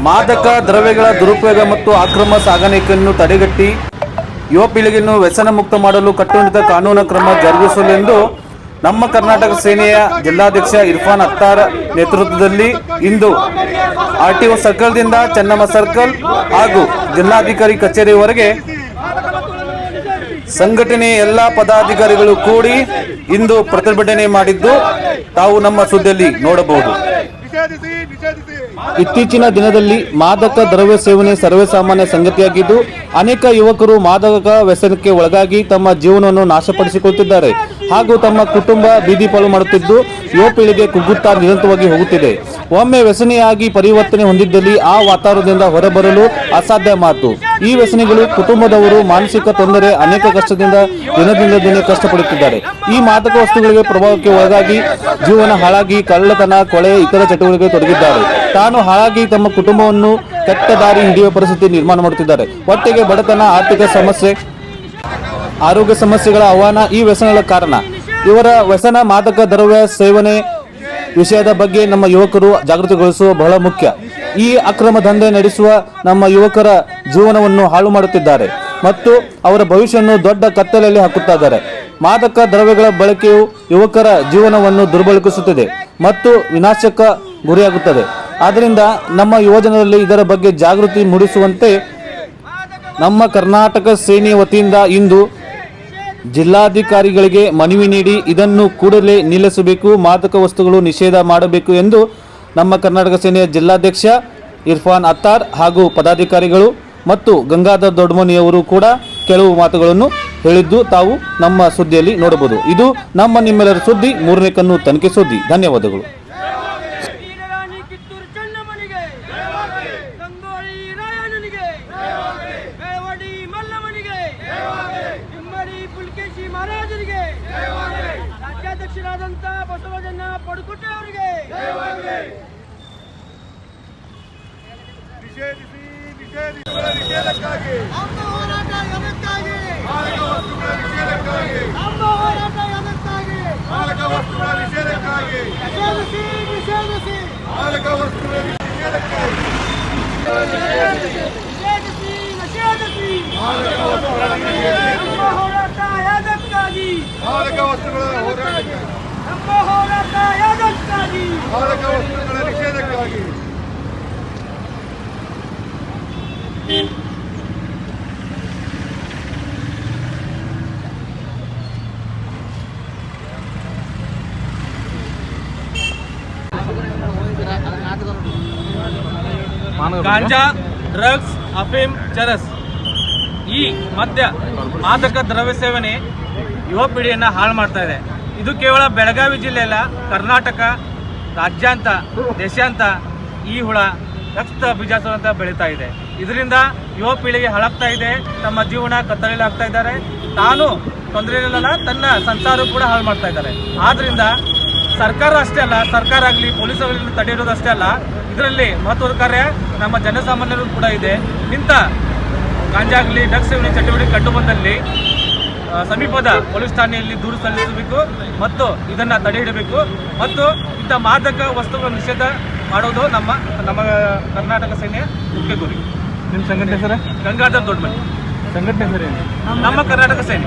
ಮಾದಕ ದ್ರವ್ಯಗಳ ದುರುಪಯೋಗ ಮತ್ತು ಅಕ್ರಮ ಸಾಗಾಣಿಕೆಯನ್ನು ತಡೆಗಟ್ಟಿ ಯುವ ಪೀಳಿಗೆಯನ್ನು ವ್ಯಸನ ಮುಕ್ತ ಮಾಡಲು ಕಟ್ಟುನಿಟ್ಟಿನ ಕಾನೂನು ಕ್ರಮ ಜರುಗಿಸಲೆಂದು ನಮ್ಮ ಕರ್ನಾಟಕ ಸೇನೆಯ ಜಿಲ್ಲಾಧ್ಯಕ್ಷ ಇರ್ಫಾನ್ ಅತ್ತಾರ್ ನೇತೃತ್ವದಲ್ಲಿ ಇಂದು ಆರ್ಟಿಒ ಸರ್ಕಲ್ದಿಂದ ಚೆನ್ನಮ್ಮ ಸರ್ಕಲ್ ಹಾಗೂ ಜಿಲ್ಲಾಧಿಕಾರಿ ಕಚೇರಿವರೆಗೆ ಸಂಘಟನೆಯ ಎಲ್ಲ ಪದಾಧಿಕಾರಿಗಳು ಕೂಡಿ ಇಂದು ಪ್ರತಿಭಟನೆ ಮಾಡಿದ್ದು ತಾವು ನಮ್ಮ ಸುದ್ದಿಯಲ್ಲಿ ನೋಡಬಹುದು. ಇತ್ತೀಚಿನ ದಿನದಲ್ಲಿ ಮಾದಕ ದ್ರವ್ಯ ಸೇವನೆ ಸರ್ವೇಸಾಮಾನ್ಯ ಸಂಗತಿಯಾಗಿದ್ದು ಅನೇಕ ಯುವಕರು ಮಾದಕ ವ್ಯಸನಕ್ಕೆ ಒಳಗಾಗಿ ತಮ್ಮ ಜೀವನವನ್ನು ನಾಶಪಡಿಸಿಕೊಳ್ಳುತ್ತಿದ್ದಾರೆ ಹಾಗೂ ತಮ್ಮ ಕುಟುಂಬ ಬೀದಿ ಪಾಲು ಮಾಡುತ್ತಿದ್ದು ಯುವ ಪೀಳಿಗೆ ಕುಗ್ಗುತ್ತಾ ನಿರಂತರವಾಗಿ ಹೋಗುತ್ತಿದೆ. ಒಮ್ಮೆ ವ್ಯಸನಿಯಾಗಿ ಪರಿವರ್ತನೆ ಹೊಂದಿದ್ದಲ್ಲಿ ಆ ವಾತಾವರಣದಿಂದ ಹೊರಬರಲು ಅಸಾಧ್ಯ ಮಾತು. ಈ ವ್ಯಸನಿಗಳು ಕುಟುಂಬದವರು ಮಾನಸಿಕ ತೊಂದರೆ ಅನೇಕ ಕಷ್ಟದಿಂದ ದಿನದಿಂದ ದಿನ ಕಷ್ಟಪಡುತ್ತಿದ್ದಾರೆ. ಈ ಮಾದಕ ವಸ್ತುಗಳಿಗೆ ಪ್ರಭಾವಕ್ಕೆ ಒಳಗಾಗಿ ಜೀವನ ಹಾಳಾಗಿ ಕಳ್ಳತನ, ಕೊಳೆ, ಇತರ ಚಟುವಟಿಕೆ ತೊಡಗಿದ್ದಾರೆ. ತಾನು ಹಾಳಾಗಿ ತಮ್ಮ ಕುಟುಂಬವನ್ನು ಕೆಟ್ಟ ದಾರಿ ಹಿಡಿಯುವ ಪರಿಸ್ಥಿತಿ ನಿರ್ಮಾಣ ಮಾಡುತ್ತಿದ್ದಾರೆ. ಒಟ್ಟಿಗೆ ಬಡತನ, ಆರ್ಥಿಕ ಸಮಸ್ಯೆ, ಆರೋಗ್ಯ ಸಮಸ್ಯೆಗಳ ಆಹ್ವಾನ ಈ ವ್ಯಸನಗಳ ಕಾರಣ. ಇವರ ವ್ಯಸನ ಮಾದಕ ದ್ರವ್ಯ ಸೇವನೆ ವಿಷಯದ ಬಗ್ಗೆ ನಮ್ಮ ಯುವಕರು ಜಾಗೃತಿಗೊಳಿಸುವ ಬಹಳ ಮುಖ್ಯ. ಈ ಅಕ್ರಮ ದಂಧೆ ನಡೆಸುವ ನಮ್ಮ ಯುವಕರ ಜೀವನವನ್ನು ಹಾಳು ಮಾಡುತ್ತಿದ್ದಾರೆ ಮತ್ತು ಅವರ ಭವಿಷ್ಯವನ್ನು ದೊಡ್ಡ ಕತ್ತಲೆಯಲ್ಲಿ ಹಾಕುತ್ತಿದ್ದಾರೆ. ಮಾದಕ ದ್ರವ್ಯಗಳ ಬಳಕೆಯು ಯುವಕರ ಜೀವನವನ್ನು ದುರ್ಬಲಗೊಳಿಸುತ್ತದೆ ಮತ್ತು ವಿನಾಶಕ್ಕೆ ಗುರಿಯಾಗುತ್ತದೆ. ಆದ್ದರಿಂದ ನಮ್ಮ ಯುವಜನರಲ್ಲಿ ಇದರ ಬಗ್ಗೆ ಜಾಗೃತಿ ಮೂಡಿಸುವಂತೆ ನಮ್ಮ ಕರ್ನಾಟಕ ಸೇನೆಯ ವತಿಯಿಂದ ಇಂದು ಜಿಲ್ಲಾಧಿಕಾರಿಗಳಿಗೆ ಮನವಿ ನೀಡಿ ಇದನ್ನು ಕೂಡಲೇ ನಿಲ್ಲಿಸಬೇಕು, ಮಾದಕ ವಸ್ತುಗಳು ನಿಷೇಧ ಮಾಡಬೇಕು ಎಂದು ನಮ್ಮ ಕರ್ನಾಟಕ ಸೇನೆಯ ಜಿಲ್ಲಾಧ್ಯಕ್ಷ ಇರ್ಫಾನ್ ಅತ್ತಾರ್ ಹಾಗೂ ಪದಾಧಿಕಾರಿಗಳು ಮತ್ತು ಗಂಗಾಧರ್ ದೊಡ್ಡಮನಿಯವರು ಕೂಡ ಕೆಲವು ಮಾತುಗಳನ್ನು ಹೇಳಿದ್ದು ತಾವು ನಮ್ಮ ಸುದ್ದಿಯಲ್ಲಿ ನೋಡಬಹುದು. ಇದು ನಿಮ್ಮೆಲ್ಲರ ಸುದ್ದಿ, ಮೂರನೇ ಕಣ್ಣು ತನಿಖೆ ಸುದ್ದಿ. ಧನ್ಯವಾದಗಳು. ರಾಜ್ಯಾಧ್ಯಕ್ಷರಾದಂತ ಬಸವಜನ ಪಡುಕೋಟೆ ಅವರಿಗೆ ನಿಷೇಧಕ್ಕಾಗಿ ನಮ್ಮ ಹೋರಾಟ ಎದಕ್ಕಾಗಿ ಮಾದಕ ವಸ್ತುಗಳ ನಿಷೇಧಕ್ಕಾಗಿ ನಮ್ಮ ಹೋರಾಟ ಎದಕ್ಕಾಗಿ ಮಾದಕ ವಸ್ತುಗಳ ನಿಷೇಧಕ್ಕಾಗಿ ನಿಷೇಧಿಸಿ ಮಾದಕ ವಸ್ತುಗಳ ನಿಷೇಧಕ್ಕಾಗಿ ನಿಷೇಧಿಸಿ ಮಾದಕ ವಸ್ತುಗಳ ನಮ್ಮ ಹೋರಾಟ ಎದಕ್ಕಾಗಿ ಮಾದಕ ವಸ್ತುಗಳ ಹೋರಾಟಕ್ಕೆ ನಮ್ಮ ಹೋರಾಟ ಎದಕ್ಕಾಗಿ ಮಾದಕ ವಸ್ತುಗಳ ನಿಷೇಧಕ್ಕಾಗಿ ಗಾಂಜಾ, ಡ್ರಗ್ಸ್, ಅಫೀಮ್, ಚರಸ್ ಈ ಮದ್ಯ ಮಾದಕ ದ್ರವ್ಯ ಸೇವನೆ ಯುವ ಪೀಳಿಗೆಯನ್ನು ಹಾಳು ಮಾಡ್ತಾ ಇದೆ. ಇದು ಕೇವಲ ಬೆಳಗಾವಿ ಜಿಲ್ಲೆಯಲ್ಲ, ಕರ್ನಾಟಕ ರಾಜ್ಯಾಂತ ದೇಶಾಂತ ಈ ಹುಳ ರಕ್ತ ಬೀಜಾಸುರ ಅಂತ ಬೆಳೀತಾ ಇದೆ. ಇದರಿಂದ ಯುವ ಪೀಳಿಗೆ ಹಾಳಾಗ್ತಾ ಇದೆ, ತಮ್ಮ ಜೀವನ ಕತ್ತಲೆಯಲ್ಲಿ ಆಗ್ತಾ ಇದ್ದಾರೆ. ತಾನು ತೊಂದರೆಯಲ್ಲ, ತನ್ನ ಸಂಸಾರ ಕೂಡ ಹಾಳು ಮಾಡ್ತಾ ಇದ್ದಾರೆ. ಆದ್ರಿಂದ ಸರ್ಕಾರ ಅಷ್ಟೇ ಅಲ್ಲ, ಸರ್ಕಾರ ಆಗಲಿ ಪೊಲೀಸರಲ್ಲಿ ತಡೆಯಿರೋದಷ್ಟೇ ಅಲ್ಲ, ಇದರಲ್ಲಿ ಮಹತ್ವದ ಕಾರ್ಯ ನಮ್ಮ ಜನಸಾಮಾನ್ಯರು ಕೂಡ ಇದೆ. ಇಂಥ ಗಾಂಜಾ ಆಗಲಿ ಡ್ರಗ್ಸ್ ಸೇವನೆ ಚಟುವಟಿಕೆ ಕಂಡು ಬಂದಲ್ಲಿ ಸಮೀಪದ ಪೊಲೀಸ್ ಠಾಣೆಯಲ್ಲಿ ದೂರು ಸಲ್ಲಿಸಬೇಕು ಮತ್ತು ಇದನ್ನು ತಡೆ ಹಿಡಬೇಕು ಮತ್ತು ಇಂಥ ಮಾದಕ ವಸ್ತುಗಳ ನಿಷೇಧ ಮಾಡೋದು ನಮ್ಮ ಕರ್ನಾಟಕ ಸೇನೆಯ ಮುಖ್ಯ ಗುರಿ. ನಿಮ್ಮ ಸಂಘಟನೆ ಸರ್? ಗಂಗಾಧರ್ ದೊಡ್ಡಮನಿ. ಸಂಘಟನೆ ಸರ್? ನಮ್ಮ ಕರ್ನಾಟಕ ಸೇನೆ.